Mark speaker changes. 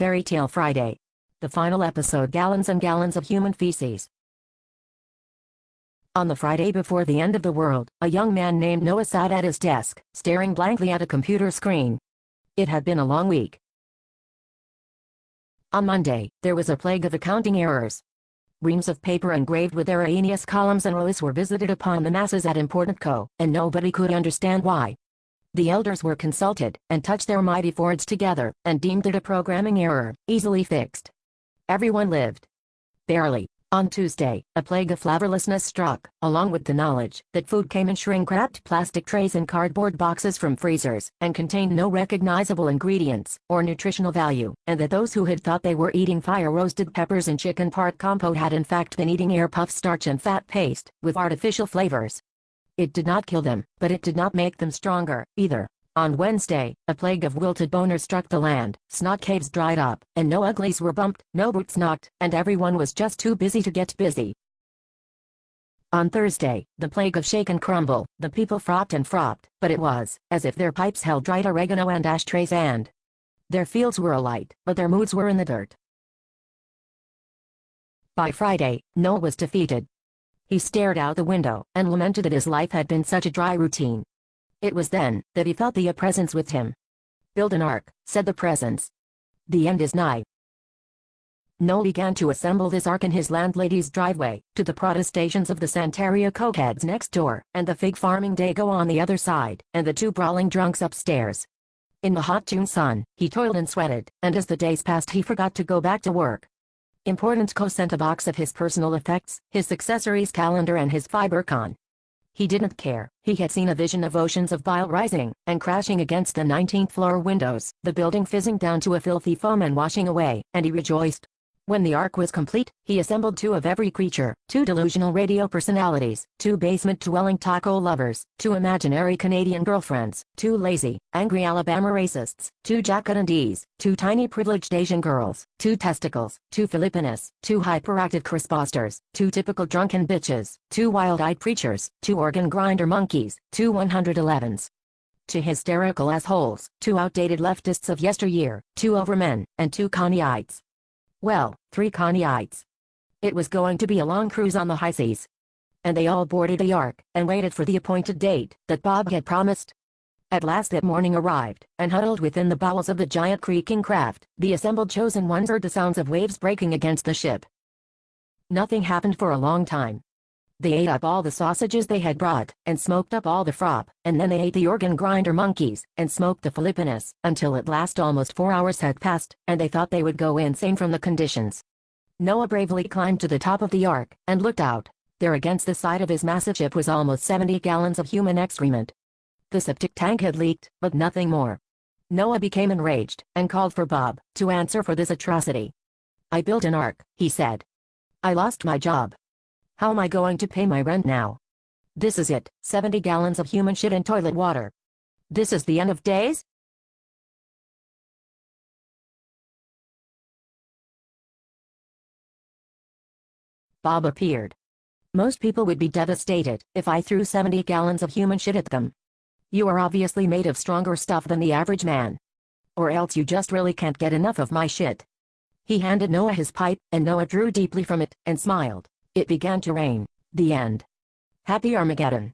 Speaker 1: Fairy Tale Friday. The final episode: gallons and gallons of human feces. On the Friday before the end of the world, a young man named Noah sat at his desk, staring blankly at a computer screen. It had been a long week. On Monday, there was a plague of accounting errors. Reams of paper engraved with erroneous columns and rows were visited upon the masses at important co, and nobody could understand why. The elders were consulted, and touched their mighty foreheads together, and deemed it a programming error, easily fixed. Everyone lived. Barely. On Tuesday, a plague of flavorlessness struck, along with the knowledge that food came in shrink-wrapped plastic trays and cardboard boxes from freezers, and contained no recognizable ingredients, or nutritional value, and that those who had thought they were eating fire-roasted peppers and chicken part compote had in fact been eating air puff starch and fat paste, with artificial flavors. It did not kill them, but it did not make them stronger, either. On Wednesday, a plague of wilted boners struck the land, snot caves dried up, and no uglies were bumped, no boots knocked, and everyone was just too busy to get busy. On Thursday, the plague of shake and crumble, the people fropped and fropped, but it was as if their pipes held dried oregano and ashtrays, and their fields were alight, but their moods were in the dirt. By Friday, Noah was defeated. He stared out the window, and lamented that his life had been such a dry routine. It was then that he felt the presence with him. "Build an ark," said the presence. "The end is nigh." Noah began to assemble this ark in his landlady's driveway, to the protestations of the Santeria cokeheads next door, and the fig farming dago on the other side, and the two brawling drunks upstairs. In the hot June sun, he toiled and sweated, and as the days passed he forgot to go back to work. Important Co sent a box of his personal effects, his accessories calendar and his fibercon. He didn't care. He had seen a vision of oceans of bile rising, and crashing against the 19th floor windows, the building fizzing down to a filthy foam and washing away, and he rejoiced. When the ark was complete, he assembled two of every creature, two delusional radio personalities, two basement-dwelling taco lovers, two imaginary Canadian girlfriends, two lazy, angry Alabama racists, two jackadandis, two tiny privileged Asian girls, two testicles, two Filipinas, two hyperactive crisposters, two typical drunken bitches, two wild-eyed preachers, two organ grinder monkeys, two 111s. Two hysterical assholes, two outdated leftists of yesteryear, two overmen, and two Kanyeites. Well, 3 Kanyeites. It was going to be a long cruise on the high seas. And they all boarded the ark, and waited for the appointed date that Bob had promised. At last that morning arrived, and huddled within the bowels of the giant creaking craft, the assembled chosen ones heard the sounds of waves breaking against the ship. Nothing happened for a long time. They ate up all the sausages they had brought, and smoked up all the frop, and then they ate the organ grinder monkeys, and smoked the Filipinas, until at last almost 4 hours had passed, and they thought they would go insane from the conditions. Noah bravely climbed to the top of the ark, and looked out. There against the side of his massive ship was almost 70 gallons of human excrement. The septic tank had leaked, but nothing more. Noah became enraged, and called for Bob to answer for this atrocity. "I built an ark," he said. "I lost my job. How am I going to pay my rent now? This is it, 70 gallons of human shit and toilet water. This is the end of days?" Bob appeared. "Most people would be devastated if I threw 70 gallons of human shit at them. You are obviously made of stronger stuff than the average man. Or else you just really can't get enough of my shit." He handed Noah his pipe, and Noah drew deeply from it, and smiled. It began to rain. The end. Happy Armageddon.